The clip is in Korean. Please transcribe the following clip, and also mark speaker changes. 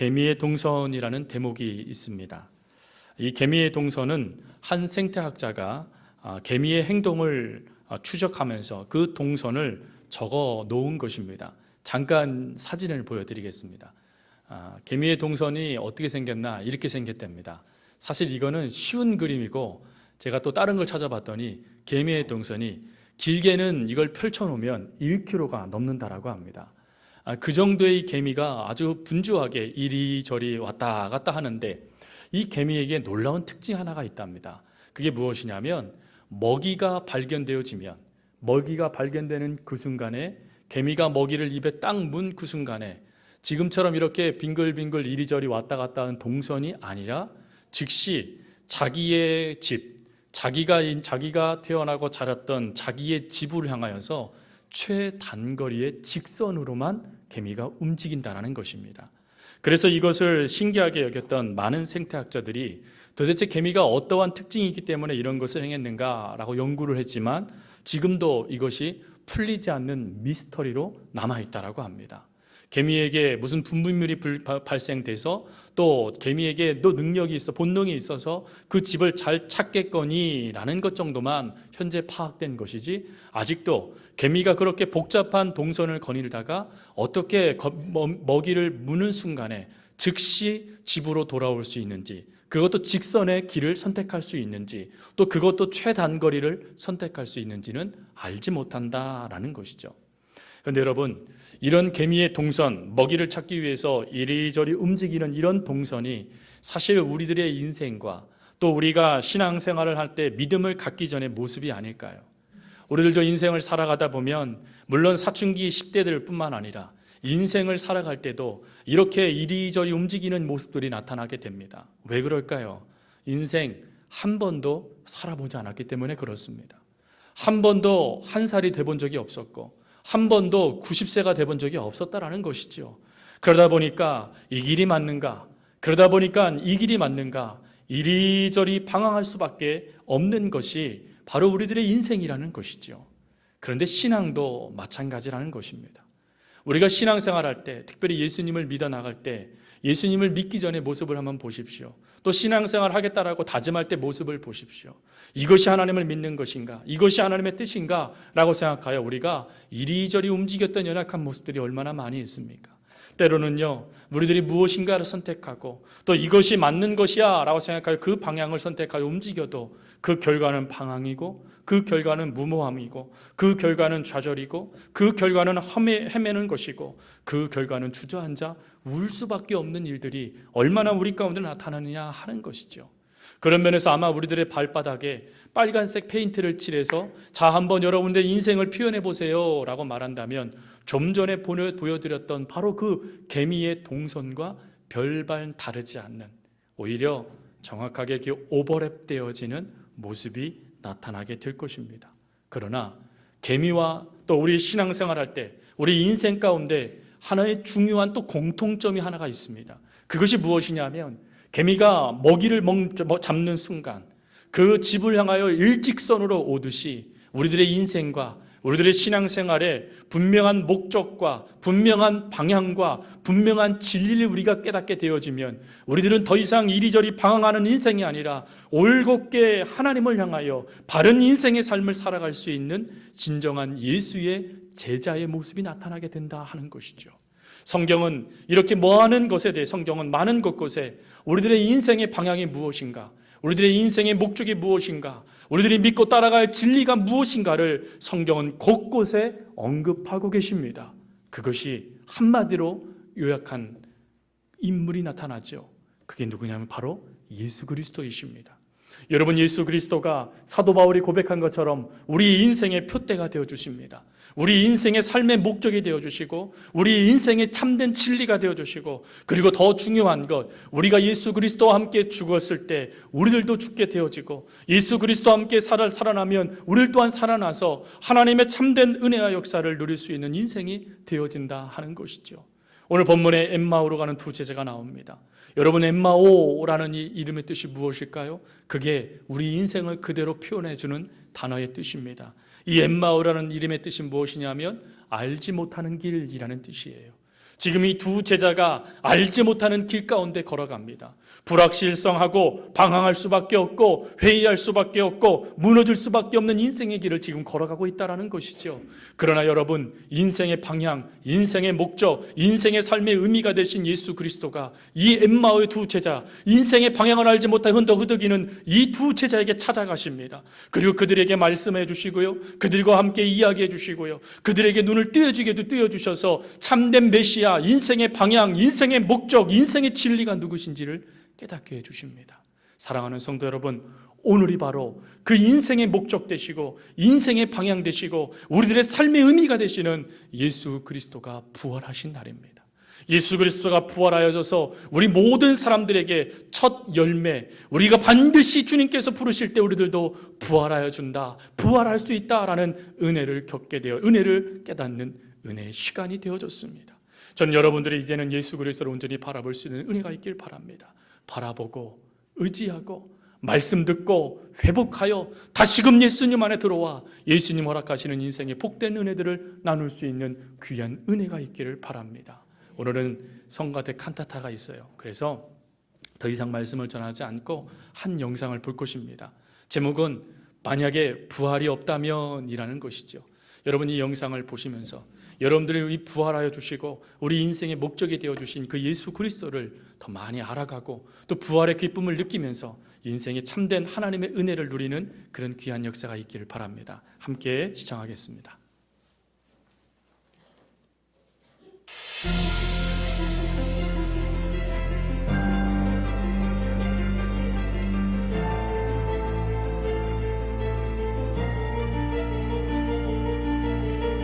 Speaker 1: 개미의 동선이라는 대목이 있습니다. 이 개미의 동선은 한 생태학자가 개미의 행동을 추적하면서 그 동선을 적어 놓은 것입니다. 잠깐 사진을 보여드리겠습니다. 개미의 동선이 어떻게 생겼나, 이렇게 생겼답니다. 사실 이거는 쉬운 그림이고, 제가 또 다른 걸 찾아봤더니 개미의 동선이 길게는 이걸 펼쳐놓으면 1km가 넘는다라고 합니다. 그 정도의 개미가 아주 분주하게 이리저리 왔다 갔다 하는데, 이 개미에게 놀라운 특징 하나가 있답니다. 그게 무엇이냐면, 먹이가 발견되어지면, 먹이가 발견되는 그 순간에, 개미가 먹이를 입에 딱 문 그 순간에 지금처럼 이렇게 빙글빙글 이리저리 왔다 갔다 하는 동선이 아니라 즉시 자기의 집, 자기가 태어나고 자랐던 자기의 집을 향하여서 최단거리의 직선으로만 개미가 움직인다는 것입니다. 그래서 이것을 신기하게 여겼던 많은 생태학자들이 도대체 개미가 어떠한 특징이 있기 때문에 이런 것을 행했는가라고 연구를 했지만, 지금도 이것이 풀리지 않는 미스터리로 남아있다고 합니다. 개미에게 무슨 분비물이 발생돼서 또 개미에게 또 능력이 있어, 본능이 있어서 그 집을 잘 찾겠거니라는 것 정도만 현재 파악된 것이지, 아직도 개미가 그렇게 복잡한 동선을 거닐다가 어떻게 먹이를 무는 순간에 즉시 집으로 돌아올 수 있는지, 그것도 직선의 길을 선택할 수 있는지, 또 그것도 최단거리를 선택할 수 있는지는 알지 못한다라는 것이죠. 그런데 여러분, 이런 개미의 동선, 먹이를 찾기 위해서 이리저리 움직이는 이런 동선이 사실 우리들의 인생과 또 우리가 신앙생활을 할 때 믿음을 갖기 전의 모습이 아닐까요? 우리들도 인생을 살아가다 보면 물론 사춘기 10대들 뿐만 아니라 인생을 살아갈 때도 이렇게 이리저리 움직이는 모습들이 나타나게 됩니다. 왜 그럴까요? 인생 한 번도 살아보지 않았기 때문에 그렇습니다. 한 번도 한 살이 돼본 적이 없었고, 한 번도 90세가 돼본 적이 없었다라는 것이죠. 그러다 보니까 이 길이 맞는가, 그러다 보니까 이 길이 맞는가, 이리저리 방황할 수밖에 없는 것이 바로 우리들의 인생이라는 것이죠. 그런데 신앙도 마찬가지라는 것입니다. 우리가 신앙생활할 때, 특별히 예수님을 믿어 나갈 때, 예수님을 믿기 전의 모습을 한번 보십시오. 또 신앙생활 하겠다라고 다짐할 때 모습을 보십시오. 이것이 하나님을 믿는 것인가, 이것이 하나님의 뜻인가 라고 생각하여 우리가 이리저리 움직였던 연약한 모습들이 얼마나 많이 있습니까? 때로는요, 우리들이 무엇인가를 선택하고 또 이것이 맞는 것이야 라고 생각하여 그 방향을 선택하여 움직여도 그 결과는 방황이고, 그 결과는 무모함이고, 그 결과는 좌절이고, 그 결과는 헤매는 것이고, 그 결과는 주저앉아 울 수밖에 없는 일들이 얼마나 우리 가운데 나타나느냐 하는 것이죠. 그런 면에서 아마 우리들의 발바닥에 빨간색 페인트를 칠해서 자, 한번 여러분들의 인생을 표현해 보세요 라고 말한다면, 좀 전에 보여드렸던 바로 그 개미의 동선과 별반 다르지 않는, 오히려 정확하게 이렇게 오버랩되어지는 모습이 나타나게 될 것입니다. 그러나 개미와 또 우리 신앙생활할 때 우리 인생 가운데 하나의 중요한 또 공통점이 하나가 있습니다. 그것이 무엇이냐면, 개미가 먹이를 잡는 순간 그 집을 향하여 일직선으로 오듯이 우리들의 인생과 우리들의 신앙생활에 분명한 목적과 분명한 방향과 분명한 진리를 우리가 깨닫게 되어지면, 우리들은 더 이상 이리저리 방황하는 인생이 아니라 올곧게 하나님을 향하여 바른 인생의 삶을 살아갈 수 있는 진정한 예수의 제자의 모습이 나타나게 된다 하는 것이죠. 성경은 이렇게 많은 것에 대해, 성경은 많은 곳곳에 우리들의 인생의 방향이 무엇인가, 우리들의 인생의 목적이 무엇인가, 우리들이 믿고 따라갈 진리가 무엇인가를 성경은 곳곳에 언급하고 계십니다. 그것이 한마디로 요약한 인물이 나타나죠. 그게 누구냐면 바로 예수 그리스도이십니다. 여러분, 예수 그리스도가 사도 바울이 고백한 것처럼 우리 인생의 표대가 되어주십니다. 우리 인생의 삶의 목적이 되어주시고, 우리 인생의 참된 진리가 되어주시고, 그리고 더 중요한 것, 우리가 예수 그리스도와 함께 죽었을 때 우리들도 죽게 되어지고, 예수 그리스도와 함께 살아나면 우리들 또한 살아나서 하나님의 참된 은혜와 역사를 누릴 수 있는 인생이 되어진다 하는 것이죠. 오늘 본문에 엠마오로 가는 두 제자가 나옵니다. 여러분, 엠마오라는 이 이름의 뜻이 무엇일까요? 그게 우리 인생을 그대로 표현해주는 단어의 뜻입니다. 이 엠마오라는 이름의 뜻이 무엇이냐면 알지 못하는 길이라는 뜻이에요. 지금 이 두 제자가 알지 못하는 길 가운데 걸어갑니다. 불확실성하고 방황할 수밖에 없고 회의할 수밖에 없고 무너질 수밖에 없는 인생의 길을 지금 걸어가고 있다는 것이죠. 그러나 여러분, 인생의 방향, 인생의 목적, 인생의 삶의 의미가 되신 예수 그리스도가 이 엠마오의 두 제자, 인생의 방향을 알지 못해 흔덕흔덕이는 이 두 제자에게 찾아가십니다. 그리고 그들에게 말씀해 주시고요, 그들과 함께 이야기해 주시고요, 그들에게 눈을 뜨여주게도 뜨여주셔서 참된 메시아, 인생의 방향, 인생의 목적, 인생의 진리가 누구신지를 깨닫게 해주십니다. 사랑하는 성도 여러분, 오늘이 바로 그 인생의 목적 되시고 인생의 방향 되시고 우리들의 삶의 의미가 되시는 예수 그리스도가 부활하신 날입니다. 예수 그리스도가 부활하여져서 우리 모든 사람들에게 첫 열매, 우리가 반드시 주님께서 부르실 때 우리들도 부활하여 준다, 부활할 수 있다라는 은혜를 겪게 되어 은혜를 깨닫는 은혜의 시간이 되어졌습니다. 저는 여러분들이 이제는 예수 그리스도를 온전히 바라볼 수 있는 은혜가 있길 바랍니다. 바라보고 의지하고 말씀 듣고 회복하여 다시금 예수님 안에 들어와 예수님 허락하시는 인생의 복된 은혜들을 나눌 수 있는 귀한 은혜가 있기를 바랍니다. 오늘은 성가대 칸타타가 있어요. 그래서 더 이상 말씀을 전하지 않고 한 영상을 볼 것입니다. 제목은 만약에 부활이 없다면 이라는 것이죠. 여러분, 이 영상을 보시면서 여러분들이 이 부활하여 주시고 우리 인생의 목적이 되어 주신 그 예수 그리스도를 더 많이 알아가고 또 부활의 기쁨을 느끼면서 인생의 참된 하나님의 은혜를 누리는 그런 귀한 역사가 있기를 바랍니다. 함께 시청하겠습니다.